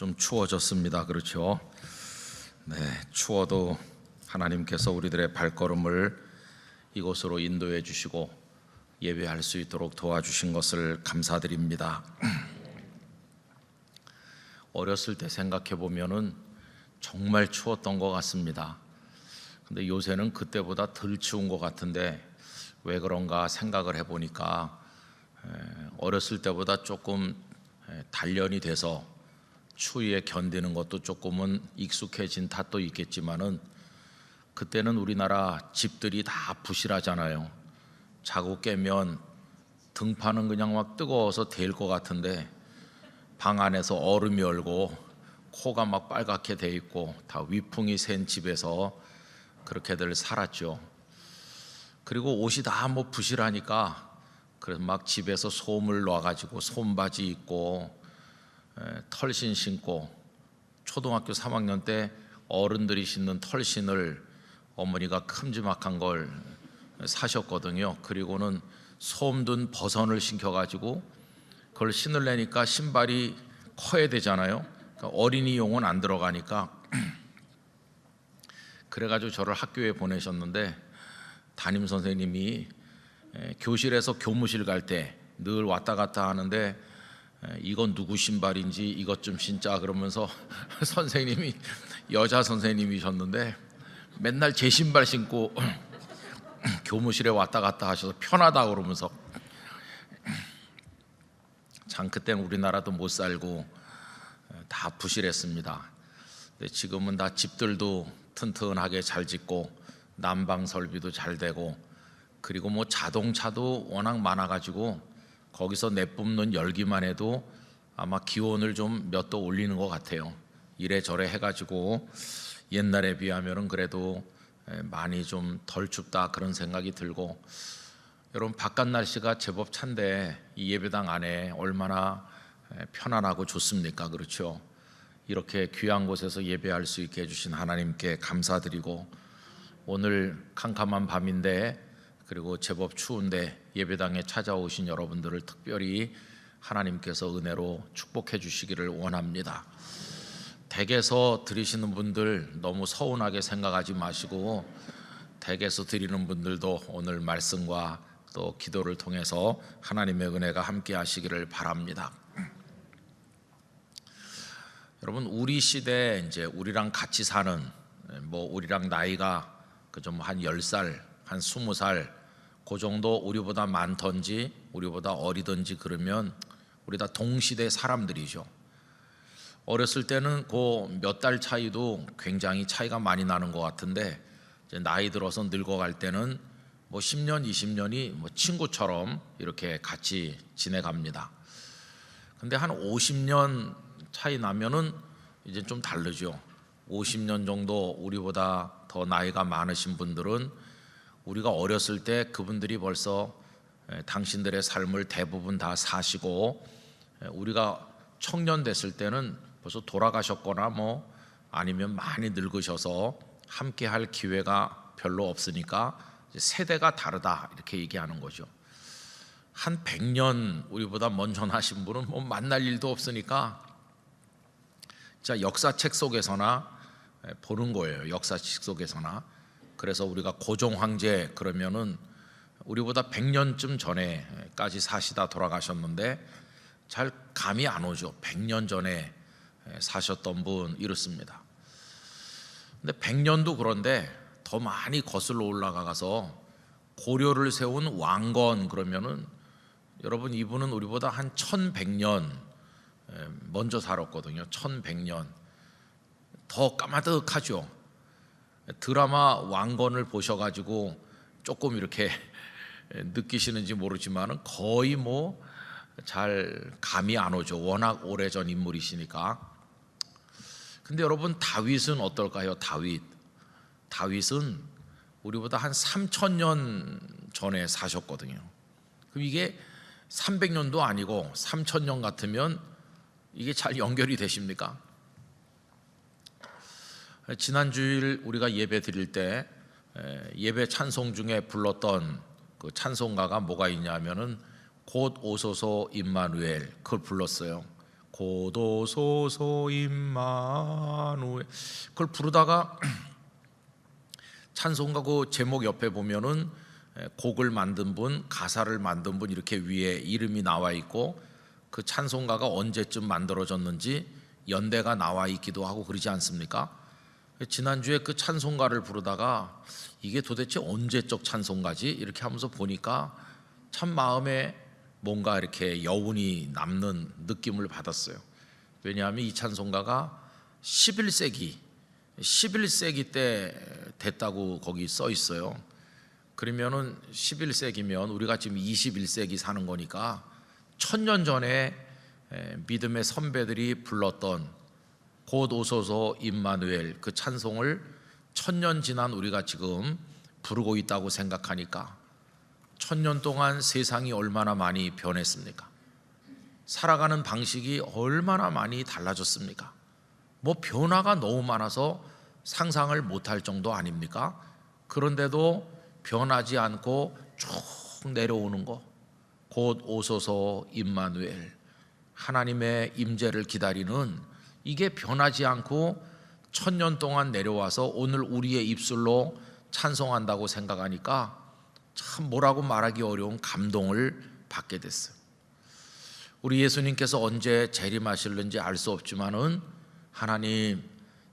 좀 추워졌습니다. 그렇죠? 네, 추워도 하나님께서 우리들의 발걸음을 이곳으로 인도해 주시고 예배할 수 있도록 도와주신 것을 감사드립니다. 어렸을 때 생각해 보면은 정말 추웠던 것 같습니다. 근데 요새는 그때보다 덜 추운 것 같은데 왜 그런가 생각을 해보니까 어렸을 때보다 조금 단련이 돼서 추위에 견디는 것도 조금은 익숙해진 탓도 있겠지만은 그때는 우리나라 집들이 다 부실하잖아요. 자고 깨면 등판은 그냥 막 뜨거워서 데일 것 같은데 방 안에서 얼음이 얼고 코가 막 빨갛게 돼 있고 다 위풍이 센 집에서 그렇게들 살았죠. 그리고 옷이 다 뭐 부실하니까 그래서 막 집에서 솜을 놔가지고 솜바지 입고 털신 신고, 초등학교 3학년 때 어른들이 신는 털신을 어머니가 큼지막한 걸 사셨거든요. 그리고는 솜 든 버선을 신겨가지고 그걸 신으려니까 신발이 커야 되잖아요. 그러니까 어린이용은 안 들어가니까 그래가지고 저를 학교에 보내셨는데 담임 선생님이 교실에서 교무실 갈 때 늘 왔다 갔다 하는데 이건 누구 신발인지 이것 좀 신자 그러면서 선생님이 여자 선생님이셨는데 맨날 제 신발 신고 교무실에 왔다 갔다 하셔서 편하다 그러면서 참 그때는 우리나라도 못 살고 다 부실했습니다. 근데 지금은 다 집들도 튼튼하게 잘 짓고 난방 설비도 잘 되고 그리고 뭐 자동차도 워낙 많아가지고 거기서 내뿜는 열기만 해도 아마 기온을 좀 몇 도 올리는 것 같아요. 이래저래 해가지고 옛날에 비하면은 그래도 많이 좀 덜 춥다 그런 생각이 들고, 여러분 바깥 날씨가 제법 찬데 이 예배당 안에 얼마나 편안하고 좋습니까? 그렇죠? 이렇게 귀한 곳에서 예배할 수 있게 해주신 하나님께 감사드리고, 오늘 캄캄한 밤인데 그리고 제법 추운데 예배당에 찾아오신 여러분들을 특별히 하나님께서 은혜로 축복해 주시기를 원합니다. 댁에서 드리시는 분들 너무 서운하게 생각하지 마시고 댁에서 드리는 분들도 오늘 말씀과 또 기도를 통해서 하나님의 은혜가 함께 하시기를 바랍니다. 여러분, 우리 시대에 이제 우리랑 같이 사는 뭐 우리랑 나이가 그저 한 10살, 한 20살 그 정도 우리보다 많던지 우리보다 어리던지 그러면 우리 다 동시대 사람들이죠. 어렸을 때는 그 몇 달 차이도 굉장히 차이가 많이 나는 것 같은데 이제 나이 들어서 늙어갈 때는 뭐 10년, 20년이 뭐 친구처럼 이렇게 같이 지내갑니다. 근데 한 50년 차이 나면은 이제 좀 다르죠. 50년 정도 우리보다 더 나이가 많으신 분들은 우리가 어렸을 때 그분들이 벌써 당신들의 삶을 대부분 다 사시고 우리가 청년 됐을 때는 벌써 돌아가셨거나 뭐 아니면 많이 늙으셔서 함께 할 기회가 별로 없으니까 세대가 다르다 이렇게 얘기하는 거죠. 한 100년 우리보다 먼저 나신 분은 뭐 만날 일도 없으니까 진짜 역사책 속에서나 보는 거예요. 역사책 속에서나. 그래서 우리가 고종 황제 그러면은 우리보다 100년쯤 전에까지 사시다 돌아가셨는데 잘 감이 안 오죠. 100년 전에 사셨던 분 이렇습니다. 근데 100년도 그런데 더 많이 거슬러 올라가서 고려를 세운 왕건 그러면은 여러분 이분은 우리보다 한 1100년 먼저 살았거든요. 1100년. 더 까마득하죠. 드라마 왕건을 보셔가지고 조금 이렇게 느끼시는지 모르지만은 거의 뭐 잘 감이 안 오죠. 워낙 오래전 인물이시니까. 근데 여러분 다윗은 어떨까요? 다윗은 우리보다 한 3000년 전에 사셨거든요. 그럼 이게 300년도 아니고 3000년 같으면 이게 잘 연결이 되십니까? 지난 주일 우리가 예배 드릴 때 예배 찬송 중에 불렀던 그 찬송가가 뭐가 있냐면은 곧 오소서 임마누엘 그걸 불렀어요. 고도소서 임마누엘. 그걸 부르다가 찬송가 그 제목 옆에 보면은 곡을 만든 분, 가사를 만든 분 이렇게 위에 이름이 나와 있고 그 찬송가가 언제쯤 만들어졌는지 연대가 나와 있기도 하고 그러지 않습니까? 지난주에 그 찬송가를 부르다가 이게 도대체 언제적 찬송가지? 이렇게 하면서 보니까 참 마음에 뭔가 이렇게 여운이 남는 느낌을 받았어요. 왜냐하면 이 찬송가가 11세기 때 됐다고 거기 써 있어요. 그러면은 11세기면 우리가 지금 21세기 사는 거니까 1000년 전에 믿음의 선배들이 불렀던 곧 오소서 임마누엘 그 찬송을 1000년 지난 우리가 지금 부르고 있다고 생각하니까 1000년 동안 세상이 얼마나 많이 변했습니까? 살아가는 방식이 얼마나 많이 달라졌습니까? 뭐 변화가 너무 많아서 상상을 못할 정도 아닙니까? 그런데도 변하지 않고 쭉 내려오는 거, 곧 오소서 임마누엘, 하나님의 임재를 기다리는 이게 변하지 않고 1000년 동안 내려와서 오늘 우리의 입술로 찬송한다고 생각하니까 참 뭐라고 말하기 어려운 감동을 받게 됐어요. 우리 예수님께서 언제 재림하실는지 알 수 없지만은 하나님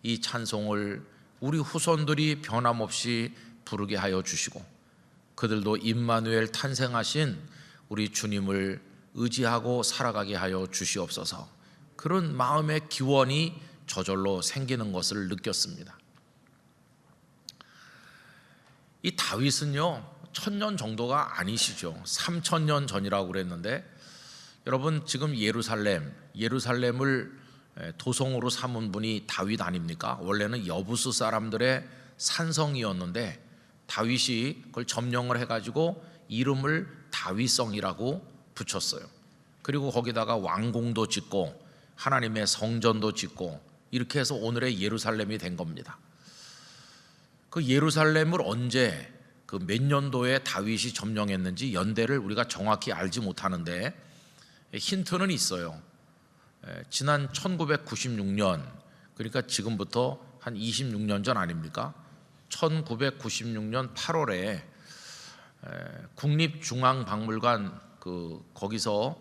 이 찬송을 우리 후손들이 변함없이 부르게 하여 주시고 그들도 임마누엘 탄생하신 우리 주님을 의지하고 살아가게 하여 주시옵소서. 그런 마음의 기원이 저절로 생기는 것을 느꼈습니다. 이 다윗은요 1000년 정도가 아니시죠. 3000년 전이라고 그랬는데 여러분 지금 예루살렘을 도성으로 삼은 분이 다윗 아닙니까? 원래는 여부스 사람들의 산성이었는데 다윗이 그걸 점령을 해가지고 이름을 다윗성이라고 붙였어요. 그리고 거기다가 왕궁도 짓고 하나님의 성전도 짓고 이렇게 해서 오늘의 예루살렘이 된 겁니다. 그 예루살렘을 언제 그 몇 년도에 다윗이 점령했는지 연대를 우리가 정확히 알지 못하는데 힌트는 있어요. 지난 1996년 그러니까 지금부터 한 26년 전 아닙니까? 1996년 8월에 국립중앙박물관 거기서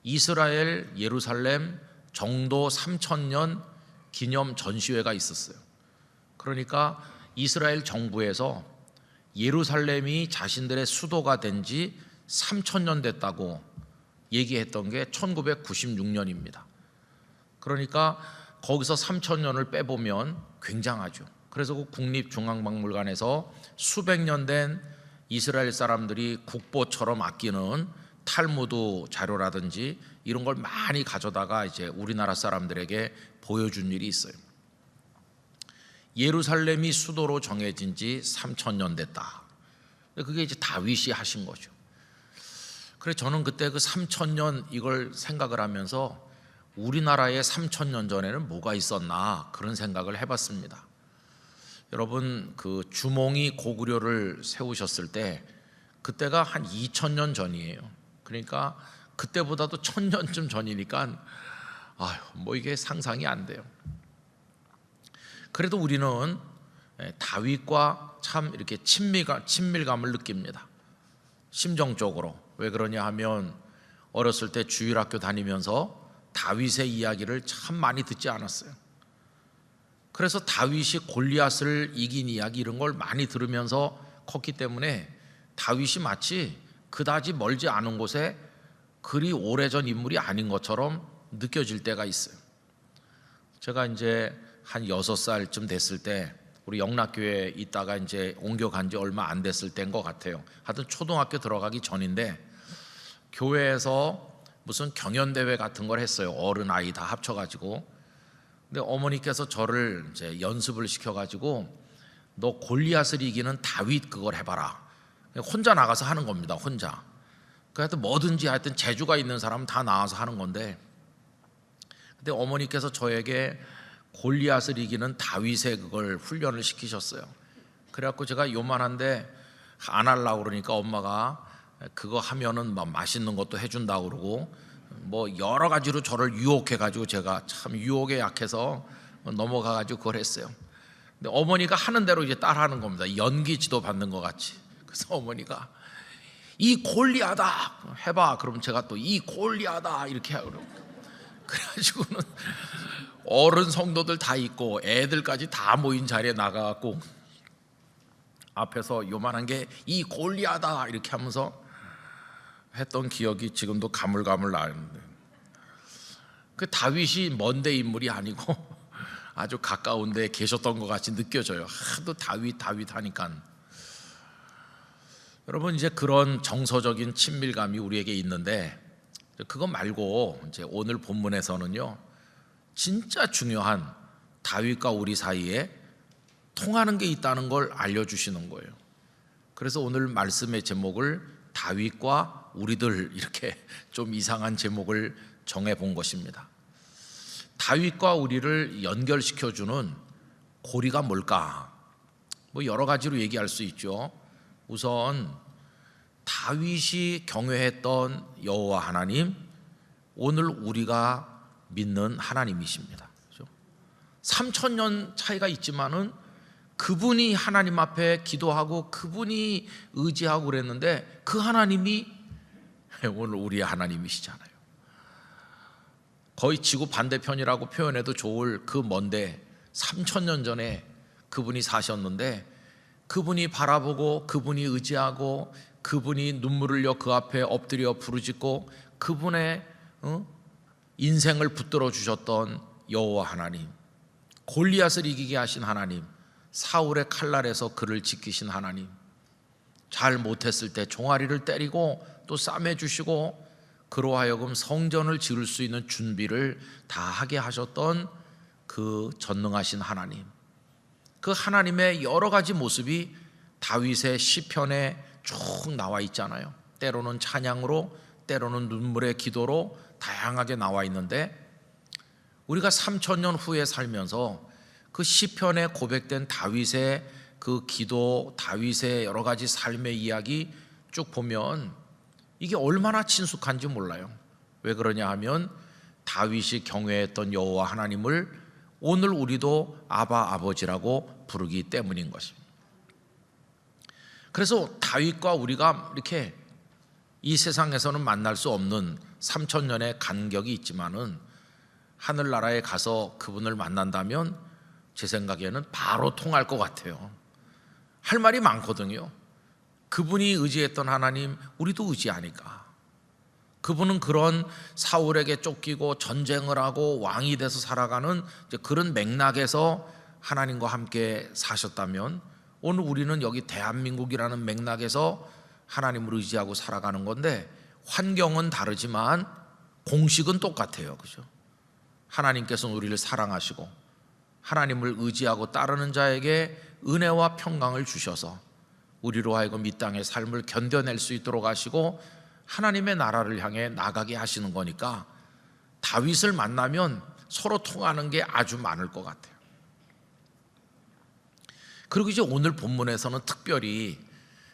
이스라엘 예루살렘 정도 3000년 기념 전시회가 있었어요. 그러니까 이스라엘 정부에서 예루살렘이 자신들의 수도가 된 지 3000년 됐다고 얘기했던 게 1996년입니다. 그러니까 거기서 3000년을 빼보면 굉장하죠. 그래서 그 국립중앙박물관에서 수백 년 된 이스라엘 사람들이 국보처럼 아끼는 탈무드 자료라든지 이런 걸 많이 가져다가 이제 우리나라 사람들에게 보여준 일이 있어요. 예루살렘이 수도로 정해진 지 3000년 됐다. 그게 이제 다윗이 하신 거죠. 그래서 저는 그때 그 3000년 이걸 생각을 하면서 우리나라에 3000년 전에는 뭐가 있었나 그런 생각을 해봤습니다. 여러분 그 주몽이 고구려를 세우셨을 때 그때가 한 2000년 전이에요. 그러니까 그때보다도 1000년쯤 전이니까 뭐 이게 상상이 안 돼요. 그래도 우리는 다윗과 참 이렇게 친밀감을 느낍니다. 심정적으로. 왜 그러냐 하면 어렸을 때 주일학교 다니면서 다윗의 이야기를 참 많이 듣지 않았어요. 그래서 다윗이 골리앗을 이긴 이야기 이런 걸 많이 들으면서 컸기 때문에 다윗이 마치 그다지 멀지 않은 곳에 그리 오래전 인물이 아닌 것처럼 느껴질 때가 있어요. 제가 이제 한 6살쯤 됐을 때 우리 영락교회에 있다가 이제 옮겨간 지 얼마 안 됐을 때인 것 같아요. 하여튼 초등학교 들어가기 전인데 교회에서 무슨 경연대회 같은 걸 했어요. 어른 아이 다 합쳐가지고. 근데 어머니께서 저를 이제 연습을 시켜가지고 너 골리앗을 이기는 다윗 그걸 해봐라. 혼자 나가서 하는 겁니다. 혼자. 하여튼 뭐든지 하여튼 재주가 있는 사람은 다 나와서 하는 건데 근데 어머니께서 저에게 골리앗을 이기는 다윗의 그걸 훈련을 시키셨어요. 그래갖고 제가 요만한데 안 하려고 그러니까 엄마가 그거 하면은 막 맛있는 것도 해준다고 그러고 뭐 여러 가지로 저를 유혹해 가지고 제가 참 유혹에 약해서 넘어가 가지고 그걸 했어요. 근데 어머니가 하는 대로 이제 따라하는 겁니다. 연기 지도 받는 것 같이. 그래서 어머니가 이 골리앗아 해봐. 그럼 제가 또 이 골리앗아 이렇게 하고 그래가지고는 어른 성도들 다 있고 애들까지 다 모인 자리에 나가갖고 앞에서 요만한 게 이 골리앗아 이렇게 하면서 했던 기억이 지금도 가물가물 나는데, 그 다윗이 먼데 인물이 아니고 아주 가까운 데 계셨던 것 같이 느껴져요. 하도 다윗 하니까. 여러분, 이제 그런 정서적인 친밀감이 우리에게 있는데, 그거 말고 이제 오늘 본문에서는요, 진짜 중요한 다윗과 우리 사이에 통하는 게 있다는 걸 알려주시는 거예요. 그래서 오늘 말씀의 제목을 다윗과 우리들, 이렇게 좀 이상한 제목을 정해 본 것입니다. 다윗과 우리를 연결시켜주는 고리가 뭘까? 뭐 여러 가지로 얘기할 수 있죠. 우선 다윗이 경외했던 여호와 하나님, 오늘 우리가 믿는 하나님이십니다. 3000년 차이가 있지만은 그분이 하나님 앞에 기도하고 그분이 의지하고 그랬는데 그 하나님이 오늘 우리의 하나님이시잖아요. 거의 지구 반대편이라고 표현해도 좋을 그 먼데 3000년 전에 그분이 사셨는데, 그분이 바라보고 그분이 의지하고 그분이 눈물을 흘려 그 앞에 엎드려 부르짖고 그분의 인생을 붙들어 주셨던 여호와 하나님, 골리앗을 이기게 하신 하나님, 사울의 칼날에서 그를 지키신 하나님, 잘 못했을 때 종아리를 때리고 또 싸매주시고 그로 하여금 성전을 지을 수 있는 준비를 다 하게 하셨던 그 전능하신 하나님, 그 하나님의 여러 가지 모습이 다윗의 시편에 쭉 나와 있잖아요. 때로는 찬양으로, 때로는 눈물의 기도로 다양하게 나와 있는데, 우리가 3000년 후에 살면서 그 시편에 고백된 다윗의 그 기도, 다윗의 여러 가지 삶의 이야기 쭉 보면 이게 얼마나 친숙한지 몰라요. 왜 그러냐 하면 다윗이 경외했던 여호와 하나님을 오늘 우리도 아바 아버지라고 부르기 때문인 것입니다. 그래서 다윗과 우리가 이렇게 이 세상에서는 만날 수 없는 3000년의 간격이 있지만은 하늘나라에 가서 그분을 만난다면 제 생각에는 바로 통할 것 같아요. 할 말이 많거든요. 그분이 의지했던 하나님, 우리도 의지하니까. 그분은 그런 사울에게 쫓기고 전쟁을 하고 왕이 돼서 살아가는 그런 맥락에서 하나님과 함께 사셨다면, 오늘 우리는 여기 대한민국이라는 맥락에서 하나님을 의지하고 살아가는 건데, 환경은 다르지만 공식은 똑같아요. 그죠? 하나님께서는 우리를 사랑하시고 하나님을 의지하고 따르는 자에게 은혜와 평강을 주셔서 우리로 하여금 이 땅의 삶을 견뎌낼 수 있도록 하시고 하나님의 나라를 향해 나가게 하시는 거니까, 다윗을 만나면 서로 통하는 게 아주 많을 것 같아요. 그리고 이제 오늘 본문에서는 특별히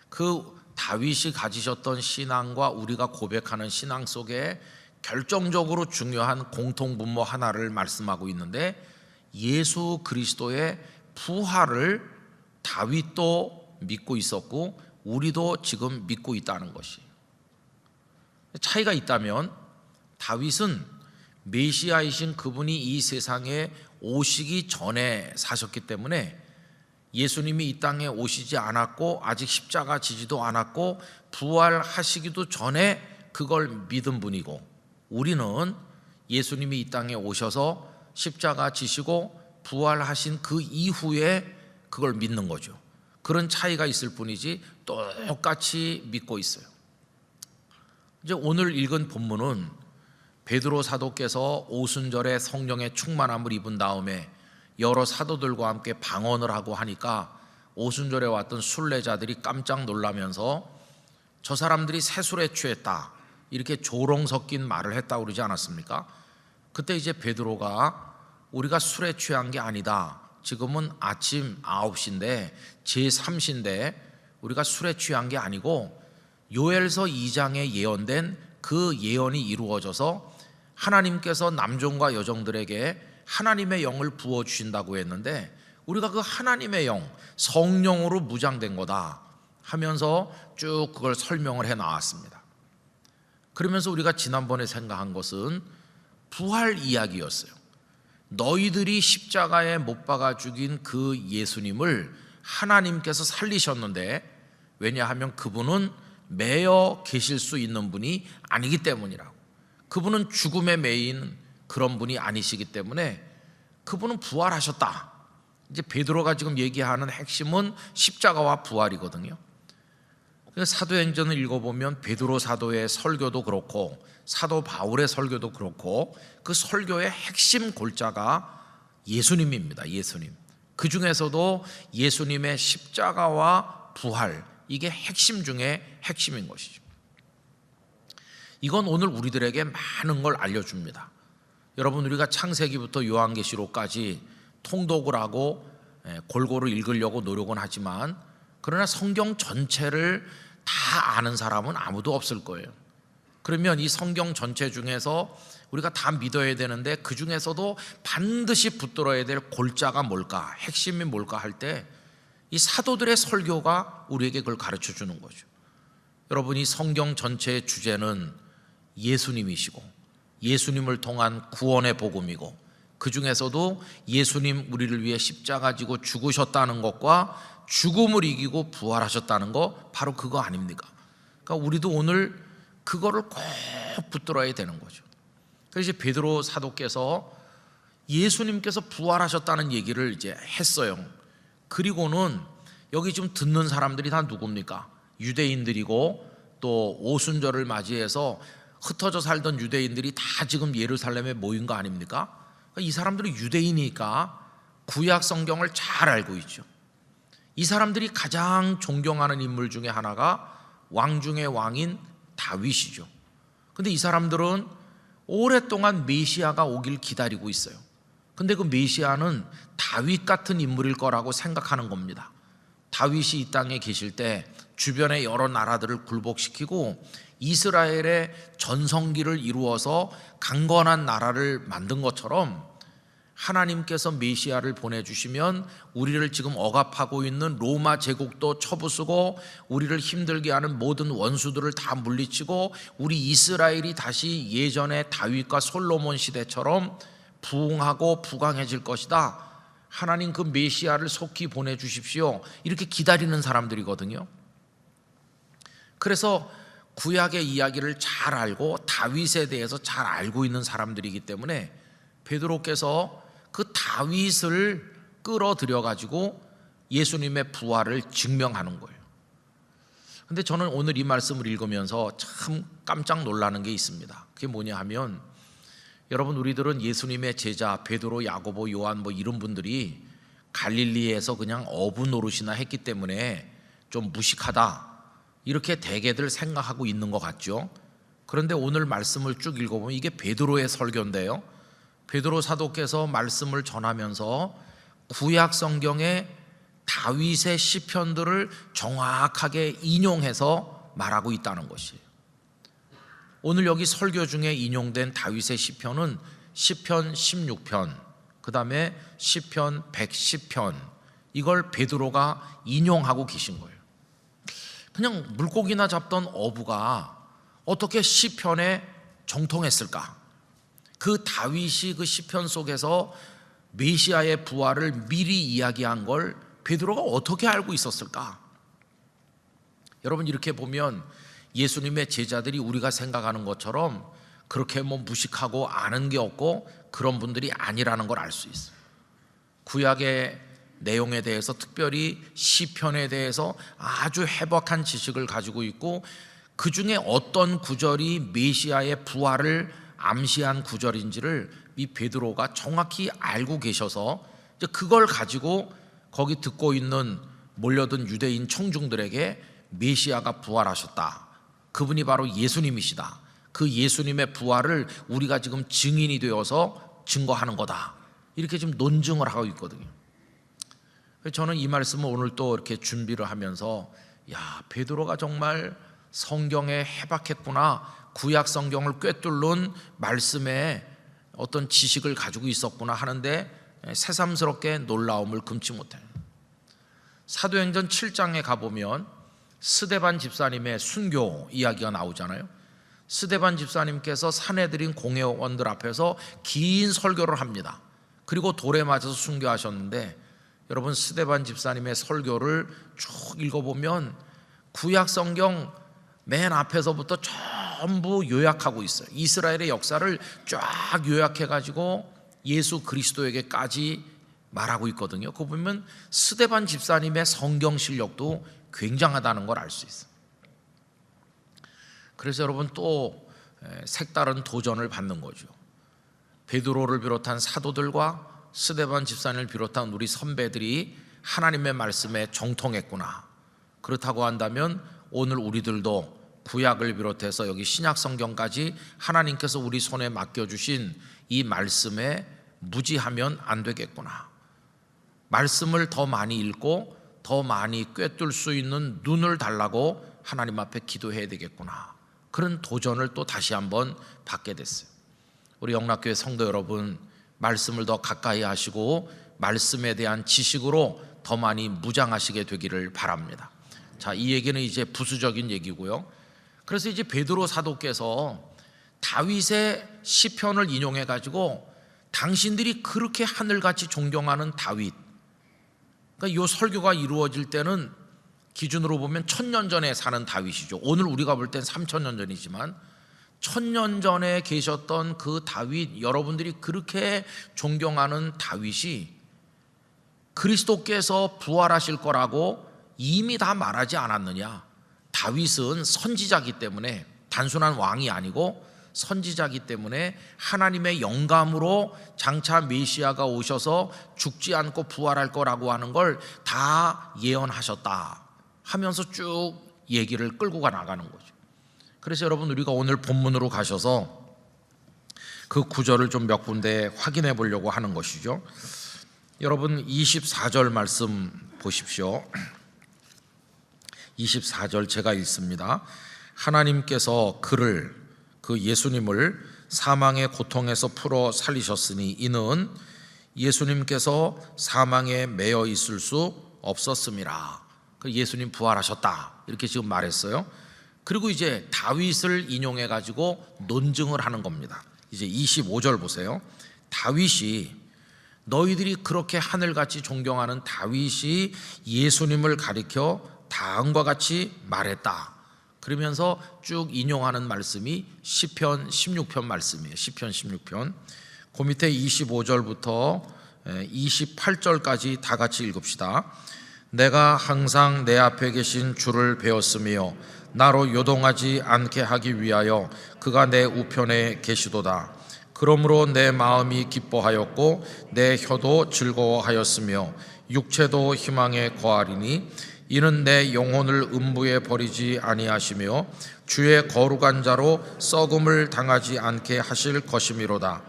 그 다윗이 가지셨던 신앙과 우리가 고백하는 신앙 속에 결정적으로 중요한 공통분모 하나를 말씀하고 있는데, 예수 그리스도의 부활을 다윗도 믿고 있었고 우리도 지금 믿고 있다는 것이 차이가 있다면, 다윗은 메시아이신 그분이 이 세상에 오시기 전에 사셨기 때문에 예수님이 이 땅에 오시지 않았고 아직 십자가 지지도 않았고 부활하시기도 전에 그걸 믿은 분이고, 우리는 예수님이 이 땅에 오셔서 십자가 지시고 부활하신 그 이후에 그걸 믿는 거죠. 그런 차이가 있을 뿐이지 똑같이 믿고 있어요. 이제 오늘 읽은 본문은 베드로 사도께서 오순절에 성령의 충만함을 입은 다음에 여러 사도들과 함께 방언을 하고 하니까 오순절에 왔던 순례자들이 깜짝 놀라면서 저 사람들이 새술에 취했다, 이렇게 조롱 섞인 말을 했다고 그러지 않았습니까? 그때 이제 베드로가 우리가 술에 취한 게 아니다, 지금은 아침 9시인데 제3시인데 우리가 술에 취한 게 아니고 요엘서 2장에 예언된 그 예언이 이루어져서 하나님께서 남종과 여종들에게 하나님의 영을 부어주신다고 했는데, 우리가 그 하나님의 영, 성령으로 무장된 거다 하면서 쭉 그걸 설명을 해 나왔습니다. 그러면서 우리가 지난번에 생각한 것은 부활 이야기였어요. 너희들이 십자가에 못 박아 죽인 그 예수님을 하나님께서 살리셨는데, 왜냐하면 그분은 매여 계실 수 있는 분이 아니기 때문이라고. 그분은 죽음에 매인 그런 분이 아니시기 때문에 그분은 부활하셨다. 이제 베드로가 지금 얘기하는 핵심은 십자가와 부활이거든요. 사도행전을 읽어보면 베드로 사도의 설교도 그렇고 사도 바울의 설교도 그렇고 그 설교의 핵심 골자가 예수님입니다. 예수님. 그 중에서도 예수님의 십자가와 부활, 이게 핵심 중에 핵심인 것이죠. 이건 오늘 우리들에게 많은 걸 알려줍니다. 여러분, 우리가 창세기부터 요한계시록까지 통독을 하고 골고루 읽으려고 노력은 하지만, 그러나 성경 전체를 다 아는 사람은 아무도 없을 거예요. 그러면 이 성경 전체 중에서 우리가 다 믿어야 되는데 그 중에서도 반드시 붙들어야 될 골자가 뭘까, 핵심이 뭘까 할 때 이 사도들의 설교가 우리에게 그걸 가르쳐 주는 거죠. 여러분, 이 성경 전체의 주제는 예수님이시고 예수님을 통한 구원의 복음이고, 그 중에서도 예수님 우리를 위해 십자가 지고 죽으셨다는 것과 죽음을 이기고 부활하셨다는 거, 바로 그거 아닙니까? 그러니까 우리도 오늘 그거를 꼭 붙들어야 되는 거죠. 그래서 이제 베드로 사도께서 예수님께서 부활하셨다는 얘기를 이제 했어요. 그리고는 여기 지금 듣는 사람들이 다 누굽니까? 유대인들이고, 또 오순절을 맞이해서 흩어져 살던 유대인들이 다 지금 예루살렘에 모인 거 아닙니까? 이 사람들은 유대인이니까 구약 성경을 잘 알고 있죠. 이 사람들이 가장 존경하는 인물 중에 하나가 왕 중의 왕인 다윗이죠. 근데 이 사람들은 오랫동안 메시아가 오길 기다리고 있어요. 근데 그 메시아는 다윗 같은 인물일 거라고 생각하는 겁니다. 다윗이 이 땅에 계실 때 주변의 여러 나라들을 굴복시키고 이스라엘의 전성기를 이루어서 강건한 나라를 만든 것처럼, 하나님께서 메시아를 보내주시면 우리를 지금 억압하고 있는 로마 제국도 쳐부수고 우리를 힘들게 하는 모든 원수들을 다 물리치고 우리 이스라엘이 다시 예전의 다윗과 솔로몬 시대처럼 부흥하고 부강해질 것이다. 하나님 그 메시아를 속히 보내주십시오. 이렇게 기다리는 사람들이거든요. 그래서 구약의 이야기를 잘 알고 다윗에 대해서 잘 알고 있는 사람들이기 때문에 베드로께서 그 다윗을 끌어들여 가지고 예수님의 부활을 증명하는 거예요. 근데 저는 오늘 이 말씀을 읽으면서 참 깜짝 놀라는 게 있습니다. 그게 뭐냐 하면, 여러분, 우리들은 예수님의 제자 베드로, 야고보, 요한 뭐 이런 분들이 갈릴리에서 그냥 어부 노릇이나 했기 때문에 좀 무식하다, 이렇게 대개들 생각하고 있는 것 같죠. 그런데 오늘 말씀을 쭉 읽어보면 이게 베드로의 설교인데요, 베드로 사도께서 말씀을 전하면서 구약 성경의 다윗의 시편들을 정확하게 인용해서 말하고 있다는 것이에요. 오늘 여기 설교 중에 인용된 다윗의 시편은 시편 16편, 그 다음에 시편 110편, 이걸 베드로가 인용하고 계신 거예요. 그냥 물고기나 잡던 어부가 어떻게 시편에 정통했을까? 그 다윗이 그 시편 속에서 메시아의 부활을 미리 이야기한 걸 베드로가 어떻게 알고 있었을까? 여러분, 이렇게 보면 예수님의 제자들이 우리가 생각하는 것처럼 그렇게 뭐 무식하고 아는 게 없고 그런 분들이 아니라는 걸 알 수 있어요. 구약의 내용에 대해서, 특별히 시편에 대해서 아주 해박한 지식을 가지고 있고, 그 중에 어떤 구절이 메시아의 부활을 암시한 구절인지를 이 베드로가 정확히 알고 계셔서 이제 그걸 가지고 거기 듣고 있는 몰려든 유대인 청중들에게 메시아가 부활하셨다, 그분이 바로 예수님이시다, 그 예수님의 부활을 우리가 지금 증인이 되어서 증거하는 거다, 이렇게 지금 논증을 하고 있거든요. 저는 이 말씀을 오늘 또 이렇게 준비를 하면서, 야, 베드로가 정말 성경에 해박했구나, 구약 성경을 꿰뚫는 말씀에 어떤 지식을 가지고 있었구나 하는데 새삼스럽게 놀라움을 금치 못해요. 사도행전 7장에 가보면 스데반 집사님의 순교 이야기가 나오잖아요. 스데반 집사님께서 사내들인 공회원들 앞에서 긴 설교를 합니다. 그리고 돌에 맞아서 순교하셨는데, 여러분 스데반 집사님의 설교를 쭉 읽어보면 구약 성경 맨 앞에서부터 전부 요약하고 있어요. 이스라엘의 역사를 쫙 요약해가지고 예수 그리스도에게까지 말하고 있거든요. 그거 보면 스데반 집사님의 성경 실력도 굉장하다는 걸 알 수 있어요. 그래서 여러분 또 색다른 도전을 받는 거죠. 베드로를 비롯한 사도들과 스데반 집사님을 비롯한 우리 선배들이 하나님의 말씀에 정통했구나. 그렇다고 한다면 오늘 우리들도 구약을 비롯해서 여기 신약 성경까지 하나님께서 우리 손에 맡겨주신 이 말씀에 무지하면 안 되겠구나. 말씀을 더 많이 읽고 더 많이 꿰뚫 수 있는 눈을 달라고 하나님 앞에 기도해야 되겠구나. 그런 도전을 또 다시 한번 받게 됐어요. 우리 영락교회 성도 여러분, 말씀을 더 가까이 하시고 말씀에 대한 지식으로 더 많이 무장하시게 되기를 바랍니다. 자, 이 얘기는 이제 부수적인 얘기고요. 그래서 이제 베드로 사도께서 다윗의 시편을 인용해 가지고 당신들이 그렇게 하늘같이 존경하는 다윗, 그러니까 이 설교가 이루어질 때는 기준으로 보면 1000년 전에 사는 다윗이죠. 오늘 우리가 볼 땐 3000년 전이지만 1000년 전에 계셨던 그 다윗, 여러분들이 그렇게 존경하는 다윗이 그리스도께서 부활하실 거라고 이미 다 말하지 않았느냐. 다윗은 선지자이기 때문에, 단순한 왕이 아니고 선지자이기 때문에 하나님의 영감으로 장차 메시아가 오셔서 죽지 않고 부활할 거라고 하는 걸 다 예언하셨다 하면서 쭉 얘기를 끌고 나가는 거죠. 그래서 여러분 우리가 오늘 본문으로 가셔서 그 구절을 좀 몇 군데 확인해 보려고 하는 것이죠. 여러분 24절 말씀 보십시오. 24절 제가 읽습니다. 하나님께서 그 예수님을 사망의 고통에서 풀어 살리셨으니 이는 예수님께서 사망에 매여 있을 수 없었음이라. 예수님 부활하셨다 이렇게 지금 말했어요. 그리고 이제 다윗을 인용해 가지고 논증을 하는 겁니다. 이제 25절 보세요. 다윗이, 너희들이 그렇게 하늘같이 존경하는 다윗이 예수님을 가리켜 다음과 같이 말했다. 그러면서 쭉 인용하는 말씀이 시편 16편 말씀이에요. 시편 16편. 그 밑에 25절부터 28절까지 다 같이 읽읍시다. 내가 항상 내 앞에 계신 주를 배웠으며 나로 요동하지 않게 하기 위하여 그가 내 우편에 계시도다. 그러므로 내 마음이 기뻐하였고 내 혀도 즐거워하였으며 육체도 희망에 거하리니 이는 내 영혼을 음부에 버리지 아니하시며 주의 거룩한 자로 썩음을 당하지 않게 하실 것이미로다.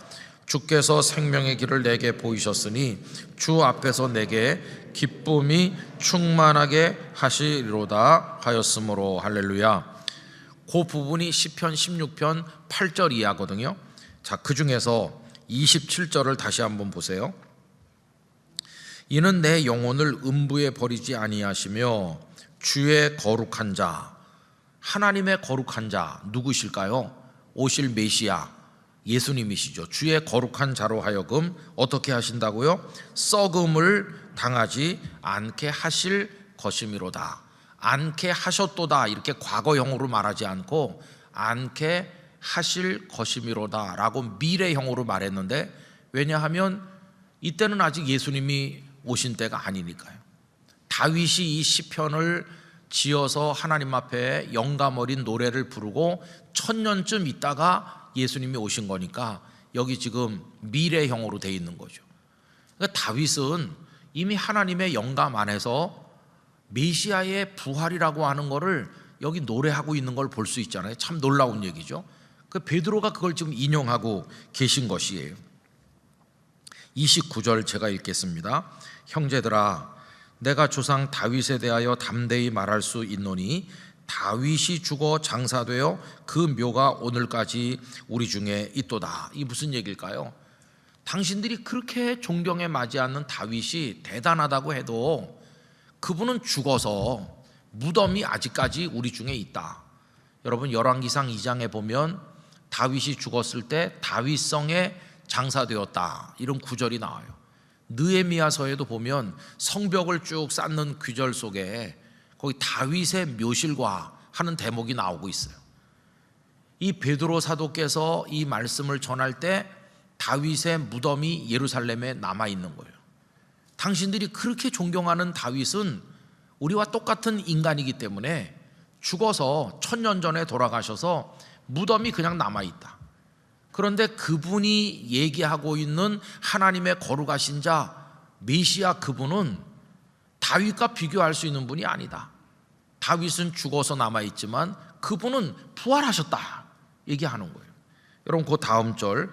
주께서 생명의 길을 내게 보이셨으니 주 앞에서 내게 기쁨이 충만하게 하시리로다 하였으므로. 할렐루야. 그 부분이 시편 16편 8절 이하거든요. 자, 그 중에서 27절을 다시 한번 보세요. 이는 내 영혼을 음부에 버리지 아니하시며 주의 거룩한 자, 하나님의 거룩한 자 누구실까요? 오실 메시아 예수님이시죠. 주의 거룩한 자로 하여금 어떻게 하신다고요? 썩음을 당하지 않게 하실 것이미로다. 않게 하셨도다 이렇게 과거형으로 말하지 않고 않게 하실 것이미로다 라고 미래형으로 말했는데, 왜냐하면 이때는 아직 예수님이 오신 때가 아니니까요. 다윗이 이 시편을 지어서 하나님 앞에 영감 어린 노래를 부르고 1000년쯤 있다가 예수님이 오신 거니까 여기 지금 미래형으로 돼 있는 거죠. 그러니까 다윗은 이미 하나님의 영감 안에서 메시아의 부활이라고 하는 거를 여기 노래하고 있는 걸 볼 수 있잖아요. 참 놀라운 얘기죠. 그 베드로가 그걸 지금 인용하고 계신 것이에요. 29절 제가 읽겠습니다. 형제들아, 내가 조상 다윗에 대하여 담대히 말할 수 있노니 다윗이 죽어 장사되어 그 묘가 오늘까지 우리 중에 있도다. 이 무슨 얘기일까요? 당신들이 그렇게 존경에 맞지 않는 다윗이 대단하다고 해도 그분은 죽어서 무덤이 아직까지 우리 중에 있다. 여러분 열왕기상 2장에 보면 다윗이 죽었을 때 다윗성에 장사되었다 이런 구절이 나와요. 느헤미야서에도 보면 성벽을 쭉 쌓는 구절 속에 거기 다윗의 묘실과 하는 대목이 나오고 있어요. 이 베드로 사도께서 이 말씀을 전할 때 다윗의 무덤이 예루살렘에 남아 있는 거예요. 당신들이 그렇게 존경하는 다윗은 우리와 똑같은 인간이기 때문에 죽어서 1000년 전에 돌아가셔서 무덤이 그냥 남아 있다. 그런데 그분이 얘기하고 있는 하나님의 거룩하신 자 메시아, 그분은 다윗과 비교할 수 있는 분이 아니다. 다윗은 죽어서 남아있지만 그분은 부활하셨다 얘기하는 거예요. 여러분 그 다음 절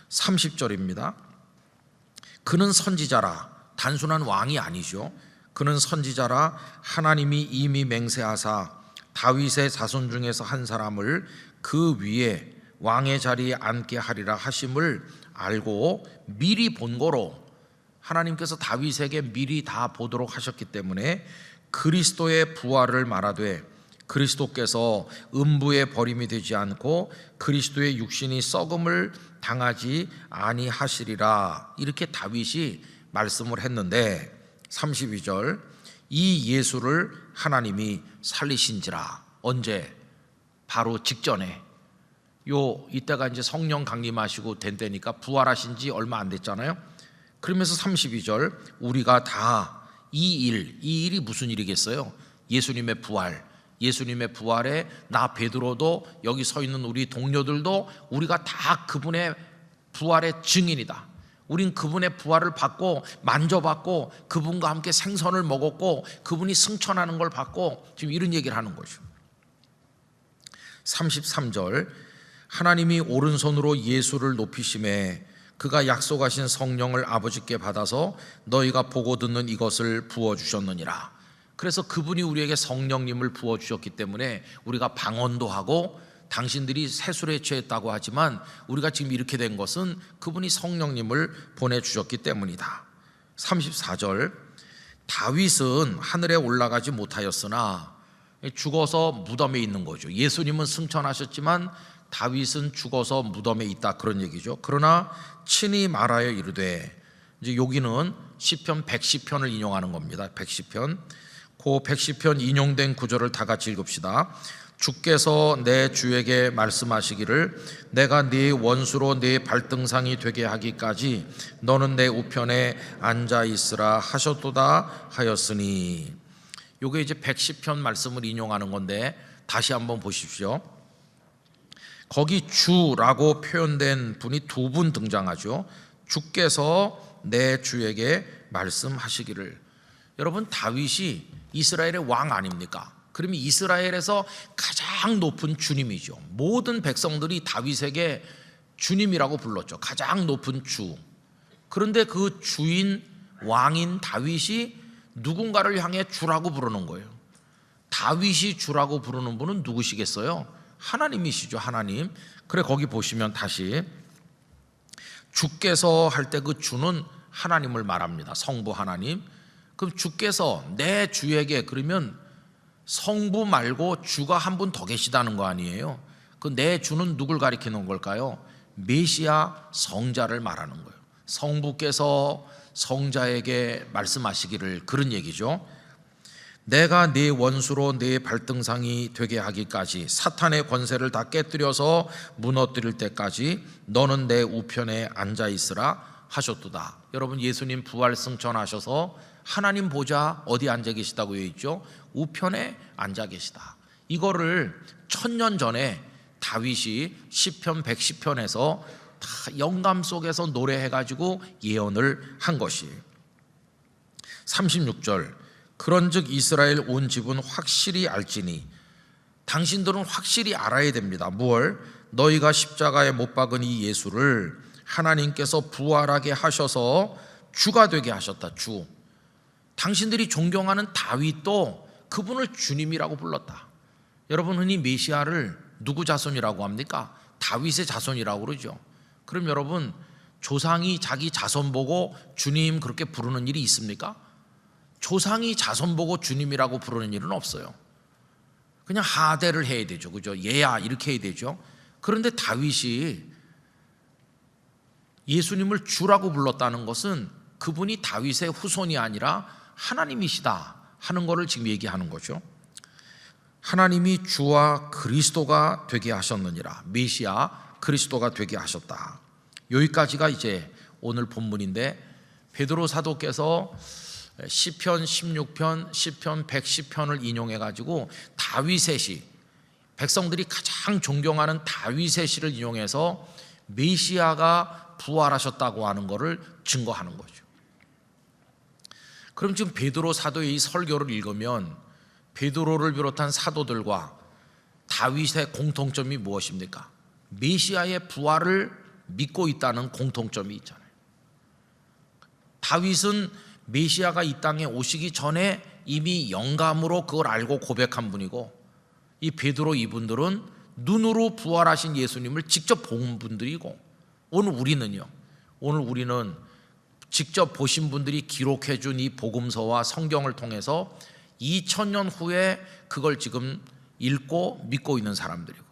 30절입니다. 그는 선지자라, 단순한 왕이 아니죠. 그는 선지자라 하나님이 이미 맹세하사 다윗의 자손 중에서 한 사람을 그 위에 왕의 자리에 앉게 하리라 하심을 알고 미리 본 거로, 하나님께서 다윗에게 미리 다 보도록 하셨기 때문에 그리스도의 부활을 말하되 그리스도께서 음부에 버림이 되지 않고 그리스도의 육신이 썩음을 당하지 아니하시리라 이렇게 다윗이 말씀을 했는데 32절 이 예수를 하나님이 살리신지라. 언제? 바로 직전에. 이때가 이제 성령 강림하시고 된 때니까 부활하신 지 얼마 안 됐잖아요. 그러면서 32절 우리가 다 이 일이 무슨 일이겠어요? 예수님의 부활. 예수님의 부활에 나 베드로도 여기 서 있는 우리 동료들도 우리가 다 그분의 부활의 증인이다. 우린 그분의 부활을 받고 만져봤고 그분과 함께 생선을 먹었고 그분이 승천하는 걸 받고 지금 이런 얘기를 하는 거죠. 33절 하나님이 오른손으로 예수를 높이심에 그가 약속하신 성령을 아버지께 받아서 너희가 보고 듣는 이것을 부어주셨느니라. 그래서 그분이 우리에게 성령님을 부어주셨기 때문에 우리가 방언도 하고 당신들이 세술에 취했다고 하지만 우리가 지금 이렇게 된 것은 그분이 성령님을 보내주셨기 때문이다. 34절 다윗은 하늘에 올라가지 못하였으나 죽어서 무덤에 있는 거죠. 예수님은 승천하셨지만 다윗은 죽어서 무덤에 있다 그런 얘기죠. 그러나 친히 말하여 이르되, 이제 여기는 시편 110편을 인용하는 겁니다. 110편. 그 110편 인용된 구절을 다 같이 읽읍시다. 주께서 내 주에게 말씀하시기를 내가 네 원수로 네 발등상이 되게 하기까지 너는 내 우편에 앉아 있으라 하셨도다 하였으니. 요게 이제 110편 말씀을 인용하는 건데 다시 한번 보십시오. 거기 주라고 표현된 분이 두 분 등장하죠. 주께서 내 주에게 말씀하시기를. 여러분 다윗이 이스라엘의 왕 아닙니까? 그러면 이스라엘에서 가장 높은 주님이죠. 모든 백성들이 다윗에게 주님이라고 불렀죠. 가장 높은 주. 그런데 그 주인 왕인 다윗이 누군가를 향해 주라고 부르는 거예요. 다윗이 주라고 부르는 분은 누구시겠어요? 하나님이시죠. 하나님. 그래 거기 보시면 다시 주께서 할 때 그 주는 하나님을 말합니다. 성부 하나님. 그럼 주께서 내 주에게, 그러면 성부 말고 주가 한 분 더 계시다는 거 아니에요? 그 내 주는 누굴 가리키는 걸까요? 메시아 성자를 말하는 거예요. 성부께서 성자에게 말씀하시기를, 그런 얘기죠. 내가 네 원수로 네 발등상이 되게 하기까지 사탄의 권세를 다 깨뜨려서 무너뜨릴 때까지 너는 내 우편에 앉아 있으라 하셨도다. 여러분 예수님 부활 승천하셔서 하나님 보좌 어디 앉아 계시다고 되어 있죠? 우편에 앉아 계시다. 이거를 1000년 전에 다윗이 시편 110편에서 다 영감 속에서 노래해가지고 예언을 한 것이. 36절 그런즉 이스라엘 온 집은 확실히 알지니. 당신들은 확실히 알아야 됩니다. 무얼? 너희가 십자가에 못 박은 이 예수를 하나님께서 부활하게 하셔서 주가 되게 하셨다. 주. 당신들이 존경하는 다윗도 그분을 주님이라고 불렀다. 여러분, 흔히 메시아를 누구 자손이라고 합니까? 다윗의 자손이라고 그러죠. 그럼 여러분, 조상이 자기 자손 보고 주님 그렇게 부르는 일이 있습니까? 조상이 자손 보고 주님이라고 부르는 일은 없어요. 그냥 하대를 해야 되죠. 그죠? 얘야 이렇게 해야 되죠. 그런데 다윗이 예수님을 주라고 불렀다는 것은 그분이 다윗의 후손이 아니라 하나님이시다 하는 것을 지금 얘기하는 거죠. 하나님이 주와 그리스도가 되게 하셨느니라. 메시아 그리스도가 되게 하셨다. 여기까지가 이제 오늘 본문인데, 베드로 사도께서 시편 16편, 시편 110편을 인용해 가지고 다윗의 시, 백성들이 가장 존경하는 다윗의 시를 인용해서 메시아가 부활하셨다고 하는 것을 증거하는 거죠. 그럼 지금 베드로 사도의 이 설교를 읽으면 베드로를 비롯한 사도들과 다윗의 공통점이 무엇입니까? 메시아의 부활을 믿고 있다는 공통점이 있잖아요. 다윗은 메시아가 이 땅에 오시기 전에 이미 영감으로 그걸 알고 고백한 분이고, 이 베드로 이분들은 눈으로 부활하신 예수님을 직접 본 분들이고, 오늘 우리는 직접 보신 분들이 기록해 준 이 복음서와 성경을 통해서 2000년 후에 그걸 지금 읽고 믿고 있는 사람들이고,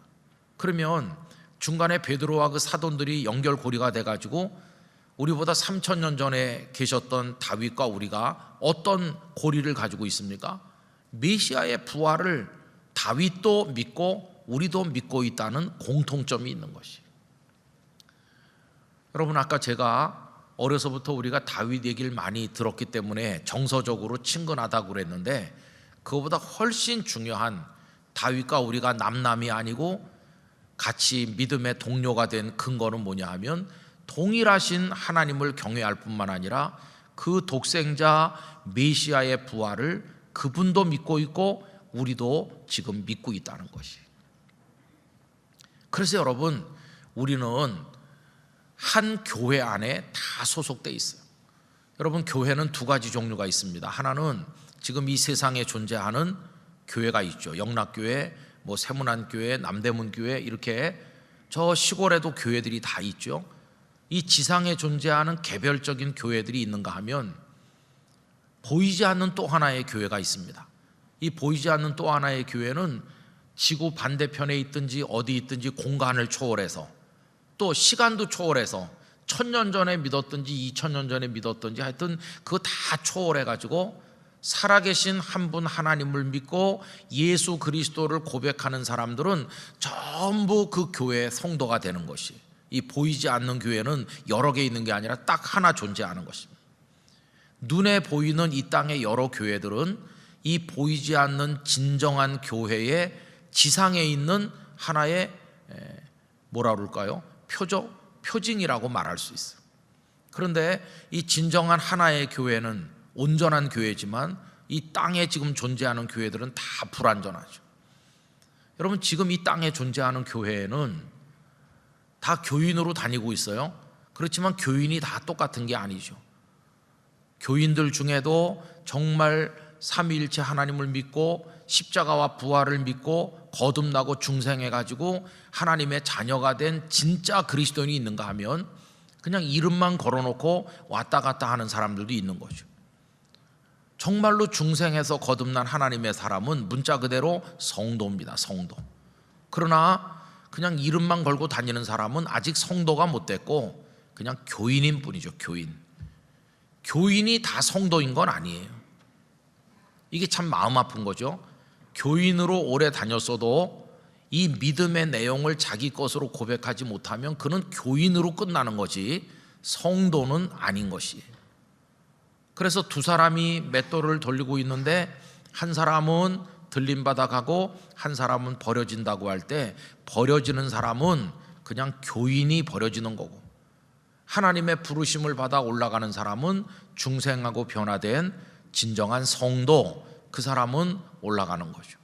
그러면 중간에 베드로와 그 사돈들이 연결고리가 돼가지고 우리보다 3000년 전에 계셨던 다윗과 우리가 어떤 고리를 가지고 있습니까? 메시아의 부활을 다윗도 믿고 우리도 믿고 있다는 공통점이 있는 것이. 여러분, 아까 제가 어려서부터 우리가 다윗 얘기를 많이 들었기 때문에 정서적으로 친근하다고 그랬는데, 그거보다 훨씬 중요한, 다윗과 우리가 남남이 아니고 같이 믿음의 동료가 된 근거는 뭐냐 하면, 동일하신 하나님을 경외할 뿐만 아니라 그 독생자 메시아의 부활을 그분도 믿고 있고 우리도 지금 믿고 있다는 것이. 그래서 여러분, 우리는 한 교회 안에 다 소속돼 있어요. 여러분, 교회는 두 가지 종류가 있습니다. 하나는 지금 이 세상에 존재하는 교회가 있죠. 영락교회, 세문안교회, 남대문교회, 이렇게 저 시골에도 교회들이 다 있죠. 이 지상에 존재하는 개별적인 교회들이 있는가 하면 보이지 않는 또 하나의 교회가 있습니다. 이 보이지 않는 또 하나의 교회는 지구 반대편에 있든지 어디 있든지 공간을 초월해서, 또 시간도 초월해서 1000년 전에 믿었든지 2000년 전에 믿었든지 하여튼 그거 다 초월해가지고 살아계신 한 분 하나님을 믿고 예수 그리스도를 고백하는 사람들은 전부 그 교회의 성도가 되는 것이, 이 보이지 않는 교회는 여러 개 있는 게 아니라 딱 하나 존재하는 것입니다. 눈에 보이는 이 땅의 여러 교회들은 이 보이지 않는 진정한 교회의 지상에 있는 하나의 뭐라 그럴까요? 표징이라고 말할 수 있어요. 그런데 이 진정한 하나의 교회는 온전한 교회지만 이 땅에 지금 존재하는 교회들은 다 불완전하죠. 여러분, 지금 이 땅에 존재하는 교회는 다 교인으로 다니고 있어요. 그렇지만 교인이 다 똑같은 게 아니죠. 교인들 중에도 정말 삼위일체 하나님을 믿고 십자가와 부활을 믿고 거듭나고 중생해가지고 하나님의 자녀가 된 진짜 그리스도인이 있는가 하면 그냥 이름만 걸어놓고 왔다 갔다 하는 사람들도 있는 거죠. 정말로 중생해서 거듭난 하나님의 사람은 문자 그대로 성도입니다. 성도. 그러나 그냥 이름만 걸고 다니는 사람은 아직 성도가 못 됐고 그냥 교인인 뿐이죠. 교인이 다 성도인 건 아니에요. 이게 참 마음 아픈 거죠. 교인으로 오래 다녔어도 이 믿음의 내용을 자기 것으로 고백하지 못하면 그는 교인으로 끝나는 거지 성도는 아닌 것이에요. 그래서 두 사람이 맷돌을 돌리고 있는데 한 사람은 들림받아 가고 한 사람은 버려진다고 할 때 버려지는 사람은 그냥 교인이 버려지는 거고, 하나님의 부르심을 받아 올라가는 사람은 중생하고 변화된 진정한 성도, 그 사람은 올라가는 거죠.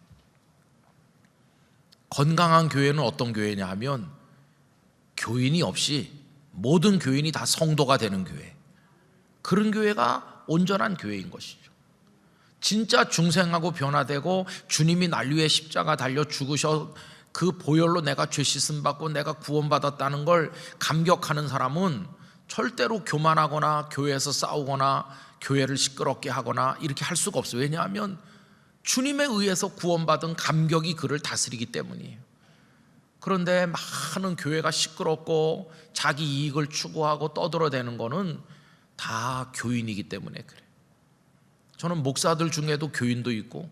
건강한 교회는 어떤 교회냐 하면 교인이 없이 모든 교인이 다 성도가 되는 교회, 그런 교회가 온전한 교회인 것이죠. 진짜 중생하고 변화되고 주님이 날 위해 십자가 달려 죽으셔 그 보혈로 내가 죄 씻음 받고 내가 구원받았다는 걸 감격하는 사람은 절대로 교만하거나 교회에서 싸우거나 교회를 시끄럽게 하거나 이렇게 할 수가 없어요. 왜냐하면 주님에 의해서 구원받은 감격이 그를 다스리기 때문이에요. 그런데 많은 교회가 시끄럽고 자기 이익을 추구하고 떠들어대는 거는 다 교인이기 때문에 그래요. 저는 목사들 중에도 교인도 있고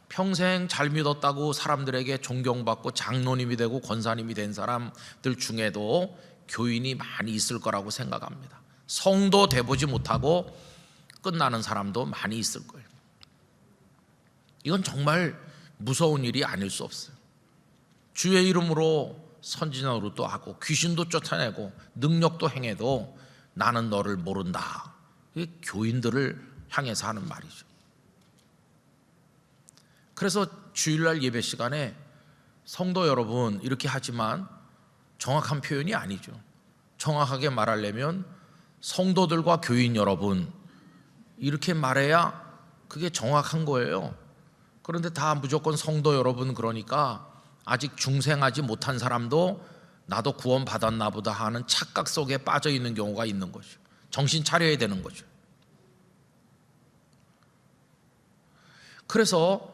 평생 잘 믿었다고 사람들에게 존경받고 장로님이 되고 권사님이 된 사람들 중에도 교인이 많이 있을 거라고 생각합니다. 성도 돼보지 못하고 끝나는 사람도 많이 있을 거예요. 이건 정말 무서운 일이 아닐 수 없어요. 주의 이름으로 선지자 노릇도 하고 귀신도 쫓아내고 능력도 행해도 나는 너를 모른다. 이게 교인들을 향해서 하는 말이죠. 그래서 주일날 예배 시간에 성도 여러분 이렇게 하지만 정확한 표현이 아니죠. 정확하게 말하려면 성도들과 교인 여러분 이렇게 말해야 그게 정확한 거예요. 그런데 다 무조건 성도 여러분 그러니까 아직 중생하지 못한 사람도 나도 구원 받았나 보다 하는 착각 속에 빠져 있는 경우가 있는 거죠. 정신 차려야 되는 거죠. 그래서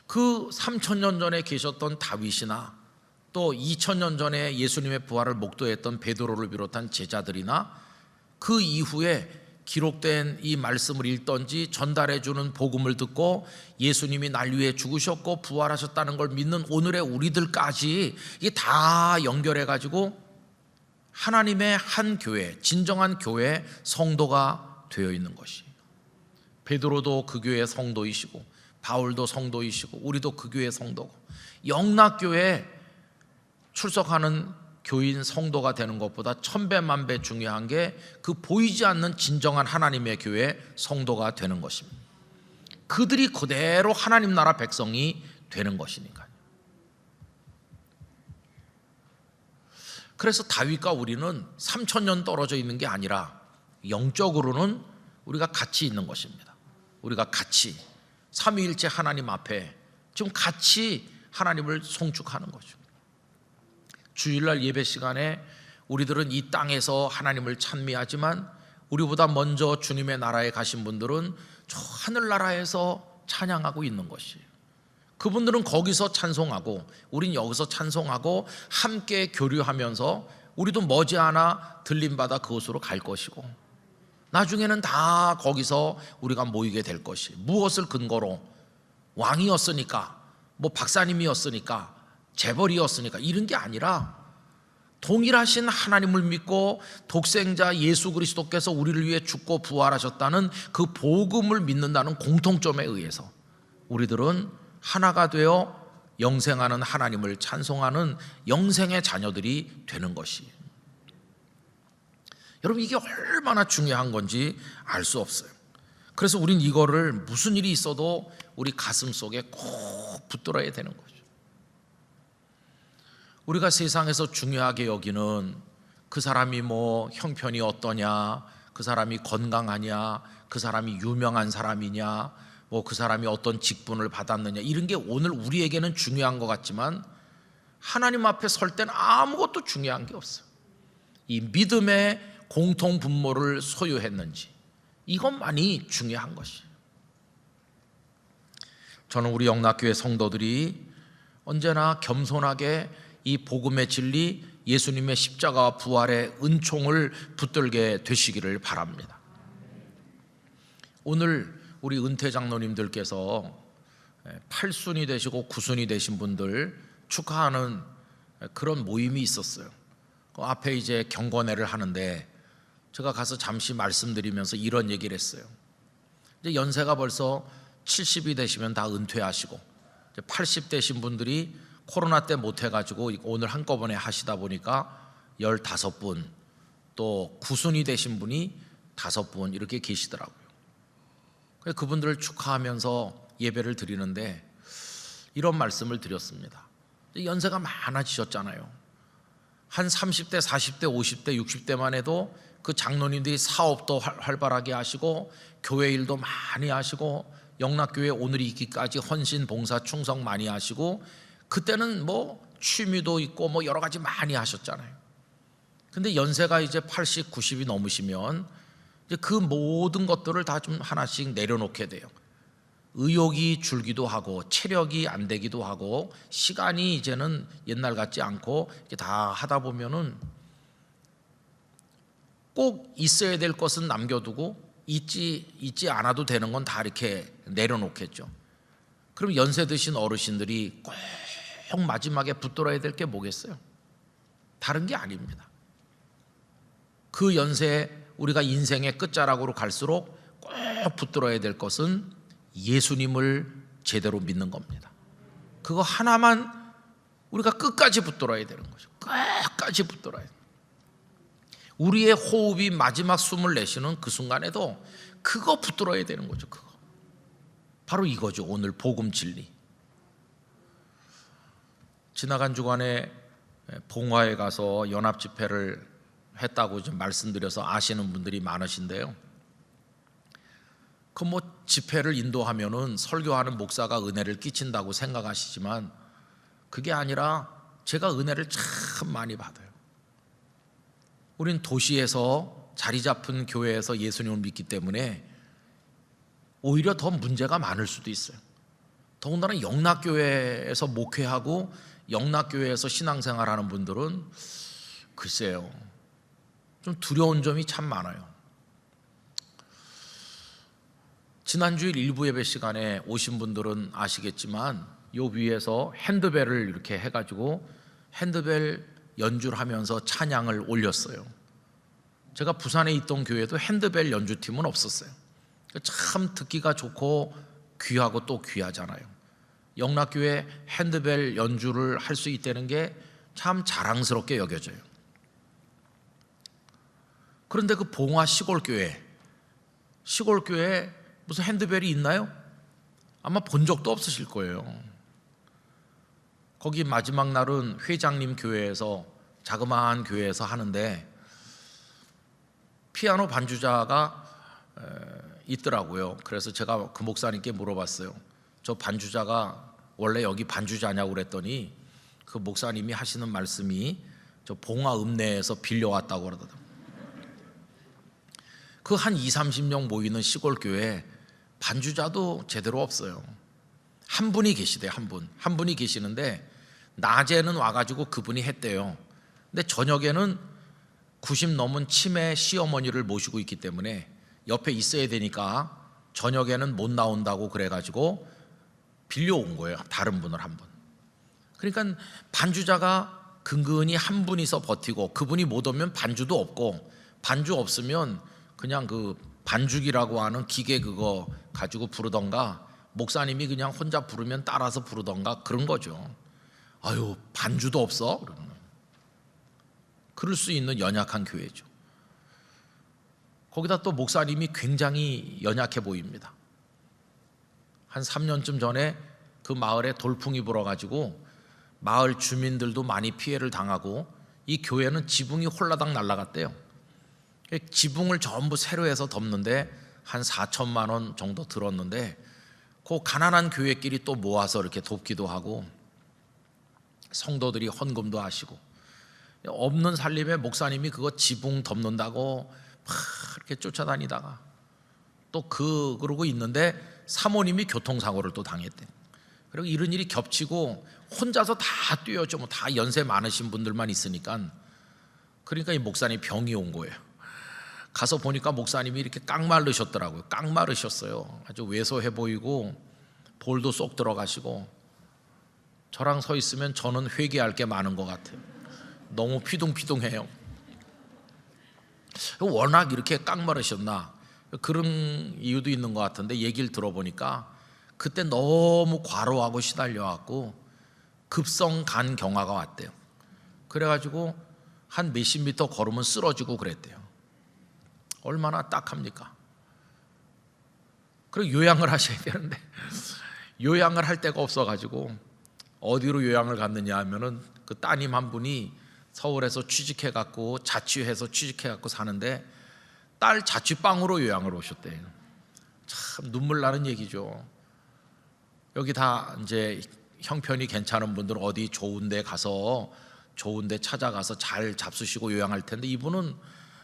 그 3000년 전에 계셨던 다윗이나 또 2000년 전에 예수님의 부활을 목도했던 베드로를 비롯한 제자들이나 그 이후에 기록된 이 말씀을 읽던지 전달해주는 복음을 듣고 예수님이 날 위해 죽으셨고 부활하셨다는 걸 믿는 오늘의 우리들까지 이게 다 연결해가지고 하나님의 한 교회, 진정한 교회 성도가 되어 있는 것이에요. 베드로도 그 교회의 성도이시고 바울도 성도이시고 우리도 그 교회의 성도고 영락교회에 출석하는 교인 성도가 되는 것보다 천배만배 중요한 게 그 보이지 않는 진정한 하나님의 교회 성도가 되는 것입니다. 그들이 그대로 하나님 나라 백성이 되는 것이니까요. 그래서 다윗과 우리는 3000년 떨어져 있는 게 아니라 영적으로는 우리가 같이 있는 것입니다. 우리가 같이 삼위일체 하나님 앞에 지금 같이 하나님을 송축하는 거죠. 주일날 예배 시간에 우리들은 이 땅에서 하나님을 찬미하지만 우리보다 먼저 주님의 나라에 가신 분들은 저 하늘나라에서 찬양하고 있는 것이에요. 그분들은 거기서 찬송하고 우린 여기서 찬송하고 함께 교류하면서 우리도 머지않아 들림받아 그곳으로 갈 것이고 나중에는 다 거기서 우리가 모이게 될 것이 무엇을 근거로 왕이었으니까 뭐 박사님이었으니까 재벌이었으니까 이런 게 아니라 동일하신 하나님을 믿고 독생자 예수 그리스도께서 우리를 위해 죽고 부활하셨다는 그 복음을 믿는다는 공통점에 의해서 우리들은 하나가 되어 영생하는 하나님을 찬송하는 영생의 자녀들이 되는 것이에요. 여러분 이게 얼마나 중요한 건지 알 수 없어요. 그래서 우린 이거를 무슨 일이 있어도 우리 가슴 속에 꼭 붙들어야 되는 거죠. 우리가 세상에서 중요하게 여기는 그 사람이 뭐 형편이 어떠냐, 그 사람이 건강하냐, 그 사람이 유명한 사람이냐, 뭐 그 사람이 어떤 직분을 받았느냐 이런 게 오늘 우리에게는 중요한 것 같지만 하나님 앞에 설 때는 아무것도 중요한 게 없어요. 이 믿음의 공통 분모를 소유했는지 이것만이 중요한 것이에요. 저는 우리 영락교회 성도들이 언제나 겸손하게 이 복음의 진리 예수님의 십자가와 부활의 은총을 붙들게 되시기를 바랍니다. 오늘 우리 은퇴 장로님들께서 8순이 되시고 9순이 되신 분들 축하하는 그런 모임이 있었어요. 그 앞에 이제 경건회를 하는데 제가 가서 잠시 말씀드리면서 이런 얘기를 했어요. 이제 연세가 벌써 70이 되시면 다 은퇴하시고 이제 80 되신 분들이 코로나 때 못 해가지고 오늘 한꺼번에 하시다 보니까 15분 또 9순이 되신 분이 5분 이렇게 계시더라고요. 그래서 그분들을 축하하면서 예배를 드리는데 이런 말씀을 드렸습니다. 연세가 많아지셨잖아요. 한 30대, 40대, 50대, 60대만 해도 그 장로님들이 사업도 활발하게 하시고 교회 일도 많이 하시고 영락교회 오늘이 있기까지 헌신 봉사 충성 많이 하시고, 그때는 뭐 취미도 있고 뭐 여러 가지 많이 하셨잖아요. 근데 연세가 이제 80, 90이 넘으시면 이제 그 모든 것들을 다 좀 하나씩 내려놓게 돼요. 의욕이 줄기도 하고 체력이 안 되기도 하고 시간이 이제는 옛날 같지 않고 이렇게 다 하다 보면은 꼭 있어야 될 것은 남겨두고 있지 않아도 되는 건 다 이렇게 내려놓겠죠. 그럼 연세 드신 어르신들이 꼭 마지막에 붙들어야 될 게 뭐겠어요? 다른 게 아닙니다. 그 연세에 우리가 인생의 끝자락으로 갈수록 꼭 붙들어야 될 것은 예수님을 제대로 믿는 겁니다. 그거 하나만 우리가 끝까지 붙들어야 되는 거죠. 끝까지 붙들어야 돼요. 우리의 호흡이 마지막 숨을 내쉬는 그 순간에도 그거 붙들어야 되는 거죠. 그거 바로 이거죠. 오늘 복음 진리. 지나간 주간에 봉화에 가서 연합 집회를 했다고 좀 말씀드려서 아시는 분들이 많으신데요. 그 뭐 집회를 인도하면은 설교하는 목사가 은혜를 끼친다고 생각하시지만 그게 아니라 제가 은혜를 참 많이 받아요. 우린 도시에서 자리 잡은 교회에서 예수님을 믿기 때문에 오히려 더 문제가 많을 수도 있어요. 더군다나 영락교회에서 목회하고 영락교회에서 신앙생활하는 분들은 글쎄요, 좀 두려운 점이 참 많아요. 지난주일 일부 예배 시간에 오신 분들은 아시겠지만 요 위에서 핸드벨을 이렇게 해가지고 핸드벨 연주를 하면서 찬양을 올렸어요. 제가 부산에 있던 교회도 핸드벨 연주팀은 없었어요. 참 듣기가 좋고 귀하고 또 귀하잖아요. 영락교회 핸드벨 연주를 할 수 있다는 게 참 자랑스럽게 여겨져요. 그런데 그 봉화 시골교회에 무슨 핸드벨이 있나요? 아마 본 적도 없으실 거예요. 거기 마지막 날은 회장님 교회에서, 자그마한 교회에서 하는데 피아노 반주자가 있더라고요. 그래서 제가 그 목사님께 물어봤어요. 저 반주자가 원래 여기 반주자냐고 그랬더니 그 목사님이 하시는 말씀이 저 봉화 읍내에서 빌려왔다고 그러더라고요. 그 한 20-30명 모이는 시골 교회에 반주자도 제대로 없어요. 한 분이 계시대요. 한 분이 계시는데 낮에는 와가지고 그분이 했대요. 근데 저녁에는 90 넘은 치매 시어머니를 모시고 있기 때문에 옆에 있어야 되니까 저녁에는 못 나온다고 그래가지고 빌려온 거예요. 다른 분을 한 분. 그러니까 반주자가 근근히 한 분이서 버티고 그분이 못 오면 반주도 없고, 반주 없으면 그냥 그 반주기라고 하는 기계 그거 가지고 부르던가 목사님이 그냥 혼자 부르면 따라서 부르던가 그런 거죠. 아유, 반주도 없어? 그럴 수 있는 연약한 교회죠. 거기다 또 목사님이 굉장히 연약해 보입니다. 한 3년쯤 전에 그 마을에 돌풍이 불어가지고 마을 주민들도 많이 피해를 당하고 이 교회는 지붕이 홀라당 날아갔대요. 지붕을 전부 새로 해서 덮는데 한 4천만 원 정도 들었는데 그 가난한 교회끼리 또 모아서 이렇게 돕기도 하고 성도들이 헌금도 하시고, 없는 살림에 목사님이 그거 지붕 덮는다고 막 이렇게 쫓아다니다가 또 그러고 있는데 사모님이 교통사고를 또 당했대. 그리고 이런 일이 겹치고 혼자서 다 뛰었죠. 뭐 다 연세 많으신 분들만 있으니까. 그러니까 이 목사님 병이 온 거예요. 가서 보니까 목사님이 이렇게 깡마르셨더라고요. 깡마르셨어요. 아주 왜소해 보이고 볼도 쏙 들어가시고, 저랑 서 있으면 저는 회개할 게 많은 것 같아요. 너무 피둥피둥해요. 워낙 이렇게 깡마르셨나 그런 이유도 있는 것 같은데, 얘기를 들어보니까 그때 너무 과로하고 시달려갖고 급성 간 경화가 왔대요. 그래가지고 한 몇십 미터 걸으면 쓰러지고 그랬대요. 얼마나 딱합니까? 그리고 요양을 하셔야 되는데 요양을 할 데가 없어가지고 어디로 요양을 갔느냐 하면은 그 따님 한 분이 서울에서 취직해갖고 자취해서 취직해갖고 사는데 딸 자취방으로 요양을 오셨대요. 참 눈물 나는 얘기죠. 여기 다 이제 형편이 괜찮은 분들은 어디 좋은데 가서 좋은데 찾아가서 잘 잡수시고 요양할 텐데 이분은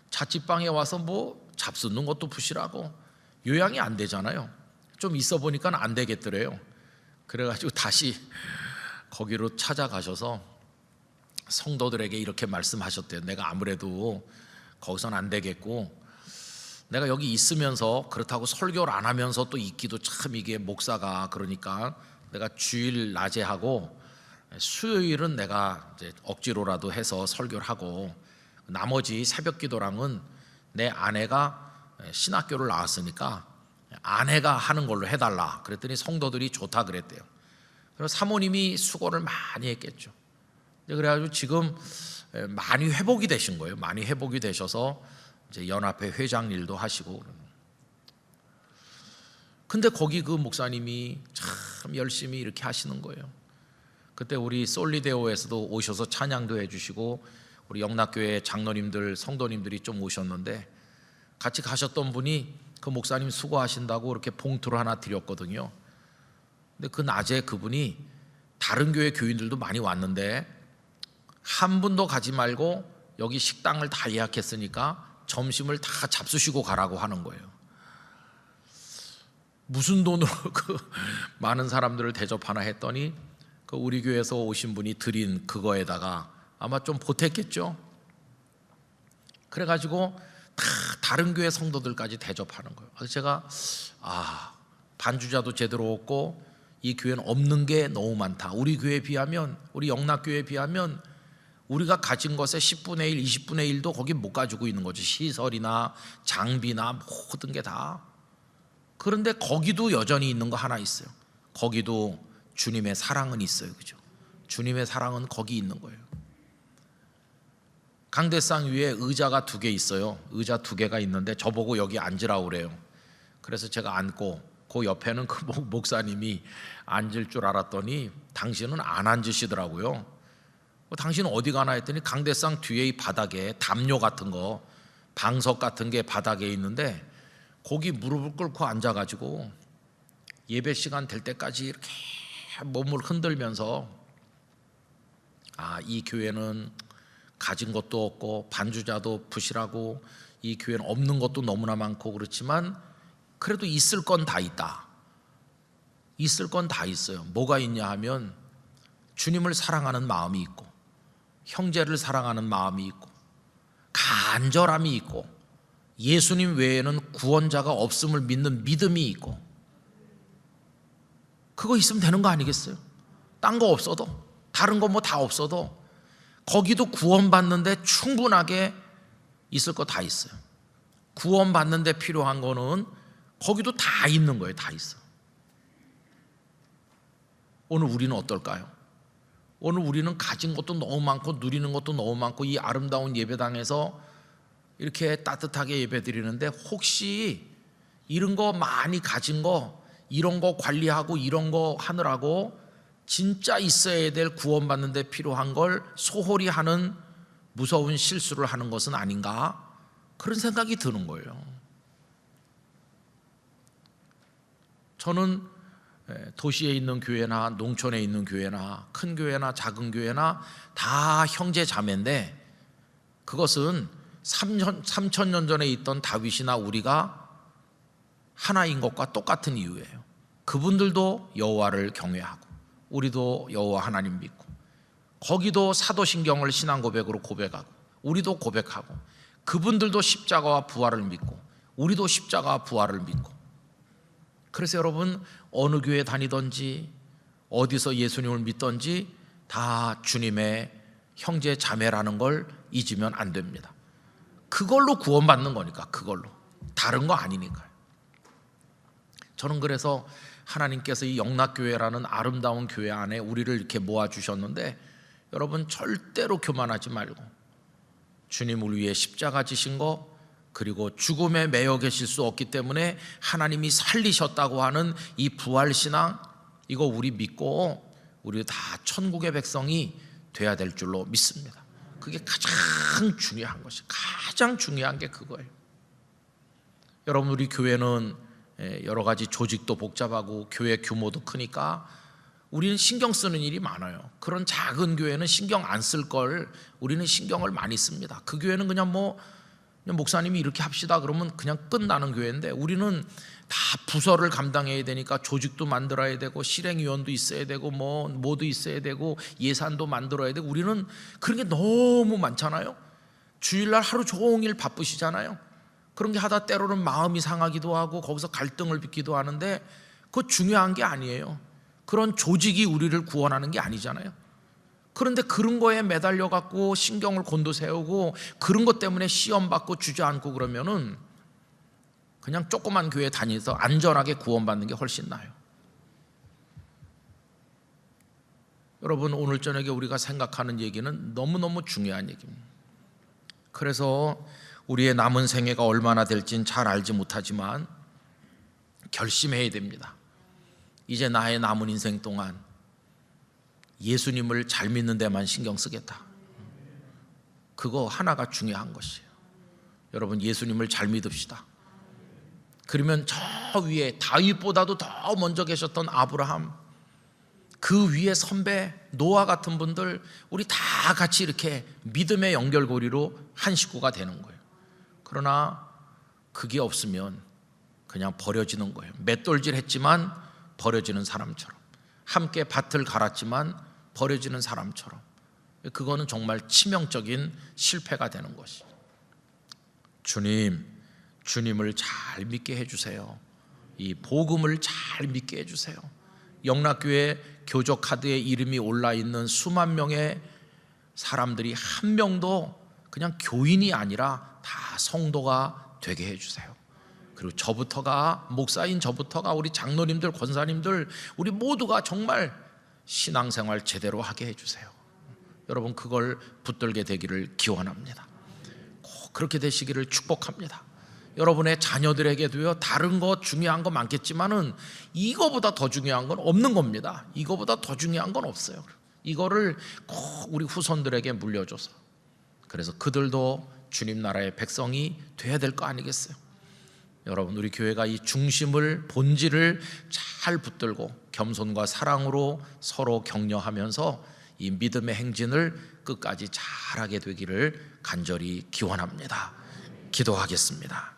자취방에 와서 뭐 잡수는 것도 부실하고 요양이 안 되잖아요. 좀 있어 보니까 안 되겠더래요. 그래가지고 다시 거기로 찾아가셔서 성도들에게 이렇게 말씀하셨대요. 내가 아무래도 거기서는 안 되겠고 내가 여기 있으면서 그렇다고 설교를 안 하면서 또 있기도 참 이게 목사가 그러니까 내가 주일 낮에 하고 수요일은 내가 이제 억지로라도 해서 설교를 하고 나머지 새벽 기도랑은 내 아내가 신학교를 나왔으니까 아내가 하는 걸로 해달라 그랬더니 성도들이 좋다 그랬대요. 그래서 사모님이 수고를 많이 했겠죠. 그래가지고 지금 많이 회복이 되신 거예요. 많이 회복이 되셔서 이제 연합회 회장 일도 하시고. 근데 거기 그 목사님이 참 열심히 이렇게 하시는 거예요. 그때 우리 솔리데오에서도 오셔서 찬양도 해주시고 우리 영락교회 장로님들 성도님들이 좀 오셨는데 같이 가셨던 분이 그 목사님 수고하신다고 이렇게 봉투를 하나 드렸거든요. 근데 그 낮에 그분이 다른 교회 교인들도 많이 왔는데 한 분도 가지 말고 여기 식당을 다 예약했으니까 점심을 다 잡수시고 가라고 하는 거예요. 무슨 돈으로 그 많은 사람들을 대접하나 했더니 그 우리 교회에서 오신 분이 드린 그거에다가 아마 좀 보탰겠죠. 그래가지고 다 다른 교회 성도들까지 대접하는 거예요. 그래서 제가 반주자도 제대로 없고 이 교회는 없는 게 너무 많다. 우리 교회에 비하면 우리 영락교회에 비하면 우리가 가진 것의 10분의 1, 20분의 1도 거기 못 가지고 있는 거죠. 시설이나 장비나 모든 게 다. 그런데 거기도 여전히 있는 거 하나 있어요. 거기도 주님의 사랑은 있어요. 그죠? 주님의 사랑은 거기 있는 거예요. 강대상 위에 의자가 2개 있어요. 의자 2개가 있는데 저보고 여기 앉으라고 그래요. 그래서 제가 앉고 그 옆에는 그 목사님이 앉을 줄 알았더니 당신은 안 앉으시더라고요. 당신은 어디 가나 했더니 강대상 뒤에 이 바닥에 담요 같은 거 방석 같은 게 바닥에 있는데 거기 무릎을 꿇고 앉아가지고 예배 시간 될 때까지 이렇게 몸을 흔들면서 이 교회는 가진 것도 없고 반주자도 부실하고 이 교회는 없는 것도 너무나 많고 그렇지만 그래도 있을 건 다 있다. 있을 건 다 있어요. 뭐가 있냐 하면 주님을 사랑하는 마음이 있고 형제를 사랑하는 마음이 있고 간절함이 있고 예수님 외에는 구원자가 없음을 믿는 믿음이 있고 그거 있으면 되는 거 아니겠어요? 딴 거 없어도 다른 거 뭐 다 없어도 거기도 구원받는데 충분하게 있을 거 다 있어요. 구원받는데 필요한 거는 거기도 다 있는 거예요. 다 있어. 오늘 우리는 어떨까요? 오늘 우리는 가진 것도 너무 많고 누리는 것도 너무 많고 이 아름다운 예배당에서 이렇게 따뜻하게 예배 드리는데 혹시 이런 거 많이 가진 거 이런 거 관리하고 이런 거 하느라고 진짜 있어야 될 구원받는 데 필요한 걸 소홀히 하는 무서운 실수를 하는 것은 아닌가 그런 생각이 드는 거예요. 저는 도시에 있는 교회나 농촌에 있는 교회나 큰 교회나 작은 교회나 다 형제 자매인데 그것은 3,000년 전에 있던 다윗이나 우리가 하나인 것과 똑같은 이유예요. 그분들도 여호와를 경외하고 우리도 여호와 하나님 믿고 거기도 사도신경을 신앙 고백으로 고백하고 우리도 고백하고 그분들도 십자가와 부활을 믿고 우리도 십자가와 부활을 믿고 그래서 여러분 어느 교회 다니든지 어디서 예수님을 믿든지 다 주님의 형제 자매라는 걸 잊으면 안 됩니다. 그걸로 구원받는 거니까 그걸로 다른 거 아니니까요. 저는 그래서 하나님께서 이 영락교회라는 아름다운 교회 안에 우리를 이렇게 모아주셨는데 여러분 절대로 교만하지 말고 주님을 위해 십자가 지신 거 그리고 죽음에 매여 계실 수 없기 때문에 하나님이 살리셨다고 하는 이 부활신앙 이거 우리 믿고 우리 다 천국의 백성이 돼야 될 줄로 믿습니다. 그게 가장 중요한 것이, 가장 중요한 게 그거예요. 여러분, 우리 교회는 여러 가지 조직도 복잡하고 교회 규모도 크니까 우리는 신경 쓰는 일이 많아요. 그런 작은 교회는 신경 안 쓸 걸 우리는 신경을 많이 씁니다. 그 교회는 그냥 목사님이 이렇게 합시다 그러면 그냥 끝나는 교회인데, 우리는 다 부서를 감당해야 되니까 조직도 만들어야 되고 실행위원도 있어야 되고 뭐도 있어야 되고 예산도 만들어야 되고, 우리는 그런 게 너무 많잖아요. 주일날 하루 종일 바쁘시잖아요. 그런 게 하다 때로는 마음이 상하기도 하고 거기서 갈등을 빚기도 하는데, 그거 중요한 게 아니에요. 그런 조직이 우리를 구원하는 게 아니잖아요. 그런데 그런 거에 매달려 갖고 신경을 곤두세우고 그런 것 때문에 시험 받고 주저앉고 그러면은 그냥 조그만 교회 다니면서 안전하게 구원받는 게 훨씬 나아요. 여러분, 오늘 저녁에 우리가 생각하는 얘기는 너무너무 중요한 얘기입니다. 그래서 우리의 남은 생애가 얼마나 될지는 잘 알지 못하지만 결심해야 됩니다. 이제 나의 남은 인생 동안 예수님을 잘 믿는 데만 신경 쓰겠다. 그거 하나가 중요한 것이에요. 여러분, 예수님을 잘 믿읍시다. 그러면 저 위에 다윗보다도 더 먼저 계셨던 아브라함, 그 위에 선배 노아 같은 분들, 우리 다 같이 이렇게 믿음의 연결고리로 한 식구가 되는 거예요. 그러나 그게 없으면 그냥 버려지는 거예요. 맷돌질 했지만 버려지는 사람처럼, 함께 밭을 갈았지만 버려지는 사람처럼, 그거는 정말 치명적인 실패가 되는 것이죠. 주님을 잘 믿게 해주세요. 이 복음을 잘 믿게 해주세요. 영락교회 교적 카드에 이름이 올라있는 수만 명의 사람들이 한 명도 그냥 교인이 아니라 다 성도가 되게 해주세요. 그리고 저부터가, 목사인 저부터가, 우리 장로님들, 권사님들, 우리 모두가 정말 신앙생활 제대로 하게 해주세요. 여러분, 그걸 붙들게 되기를 기원합니다. 꼭 그렇게 되시기를 축복합니다. 여러분의 자녀들에게도요, 다른 거 중요한 거 많겠지만은 이거보다 더 중요한 건 없는 겁니다. 이거보다 더 중요한 건 없어요. 이거를 꼭 우리 후손들에게 물려줘서, 그래서 그들도 주님 나라의 백성이 돼야 될 거 아니겠어요? 여러분, 우리 교회가 이 중심을, 본질을 잘 붙들고 겸손과 사랑으로 서로 격려하면서 이 믿음의 행진을 끝까지 잘하게 되기를 간절히 기원합니다. 기도하겠습니다.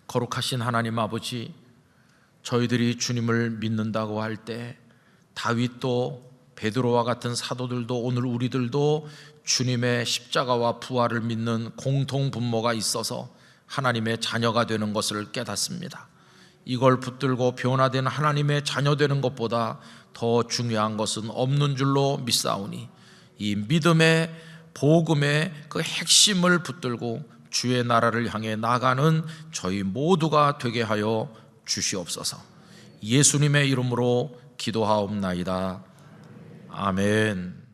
거룩하신 하나님 아버지, 저희들이 주님을 믿는다고 할 때 다윗도 베드로와 같은 사도들도 오늘 우리들도 주님의 십자가와 부활을 믿는 공통 분모가 있어서 하나님의 자녀가 되는 것을 깨닫습니다. 이걸 붙들고 변화된 하나님의 자녀 되는 것보다 더 중요한 것은 없는 줄로 믿사오니, 이 믿음의 복음의 그 핵심을 붙들고 주의 나라를 향해 나가는 저희 모두가 되게 하여 주시옵소서. 예수님의 이름으로 기도하옵나이다. 아멘.